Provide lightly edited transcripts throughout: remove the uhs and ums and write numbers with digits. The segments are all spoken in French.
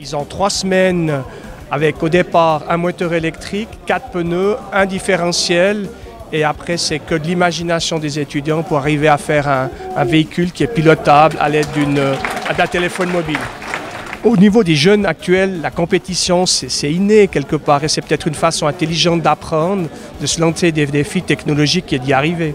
Ils ont 3 semaines avec au départ un moteur électrique, 4 pneus, un différentiel et après c'est que de l'imagination des étudiants pour arriver à faire un véhicule qui est pilotable à l'aide d'un téléphone mobile. Au niveau des jeunes actuels, la compétition c'est inné quelque part et c'est peut-être une façon intelligente d'apprendre, de se lancer des défis technologiques et d'y arriver.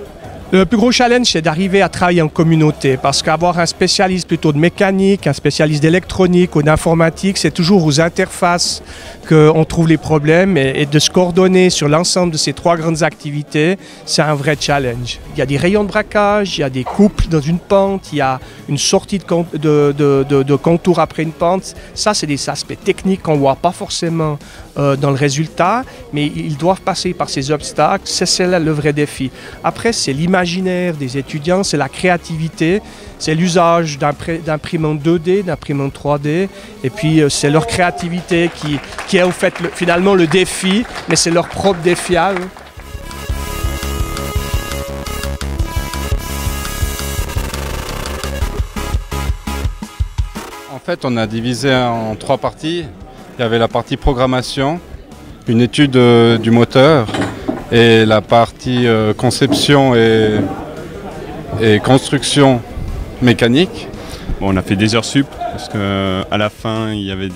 Le plus gros challenge, c'est d'arriver à travailler en communauté parce qu'avoir un spécialiste plutôt de mécanique, un spécialiste d'électronique ou d'informatique, c'est toujours aux interfaces qu'on trouve les problèmes et de se coordonner sur l'ensemble de ces 3 grandes activités, c'est un vrai challenge. Il y a des rayons de braquage, il y a des couples dans une pente, il y a une sortie de contour après une pente. Ça, c'est des aspects techniques qu'on ne voit pas forcément dans le résultat, mais ils doivent passer par ces obstacles, c'est là le vrai défi. Après, c'est l'imaginaire des étudiants, c'est la créativité, c'est l'usage d'imprimantes 2D, d'imprimantes 3D, et puis c'est leur créativité qui est au fait finalement le défi, mais c'est leur propre défi à eux. En fait, on a divisé en 3 parties. Il y avait la partie programmation, une étude du moteur et la partie conception et construction mécanique. Bon, on a fait des heures sup parce qu'à la fin il y avait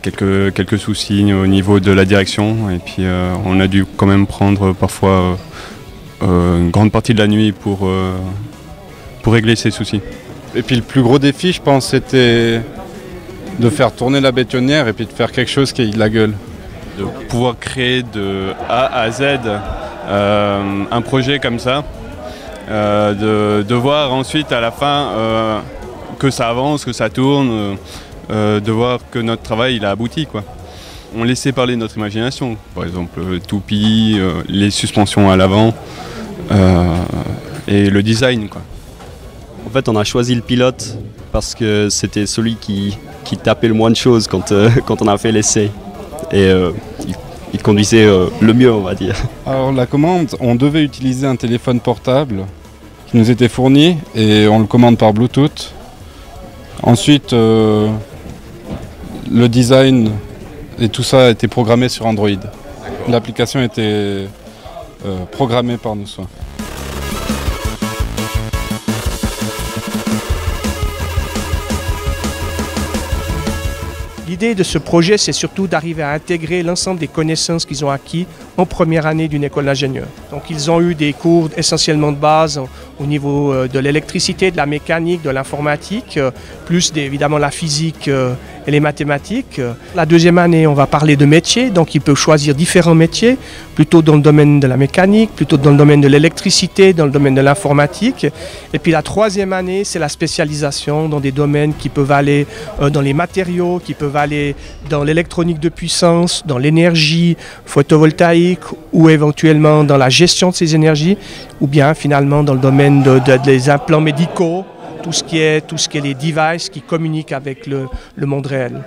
quelques soucis au niveau de la direction et puis on a dû quand même prendre parfois une grande partie de la nuit pour régler ces soucis. Et puis le plus gros défi, je pense, c'était de faire tourner la bétonnière et puis de faire quelque chose qui ait de la gueule. De pouvoir créer de A à Z un projet comme ça, de voir ensuite à la fin que ça avance, que ça tourne, de voir que notre travail il a abouti, quoi. On laissait parler notre imagination, par exemple toupie, les suspensions à l'avant et le design, quoi. En fait, on a choisi le pilote parce que c'était celui qui tapait le moins de choses quand on a fait l'essai. Et il conduisait le mieux, on va dire. Alors la commande, on devait utiliser un téléphone portable qui nous était fourni et on le commande par Bluetooth. Ensuite, le design et tout ça a été programmé sur Android. L'application était programmée par nous. L'idée de ce projet, c'est surtout d'arriver à intégrer l'ensemble des connaissances qu'ils ont acquis en première année d'une école d'ingénieur. Donc ils ont eu des cours essentiellement de base au niveau de l'électricité, de la mécanique, de l'informatique, plus évidemment la physique et les mathématiques. La deuxième année, on va parler de métiers, donc ils peuvent choisir différents métiers, plutôt dans le domaine de la mécanique, plutôt dans le domaine de l'électricité, dans le domaine de l'informatique. Et puis la troisième année, c'est la spécialisation dans des domaines qui peuvent aller dans les matériaux, qui peuvent aller dans l'électronique de puissance, dans l'énergie photovoltaïque ou éventuellement dans la gestion de ces énergies, ou bien finalement dans le domaine des implants médicaux, tout ce qui est les devices qui communiquent avec le monde réel.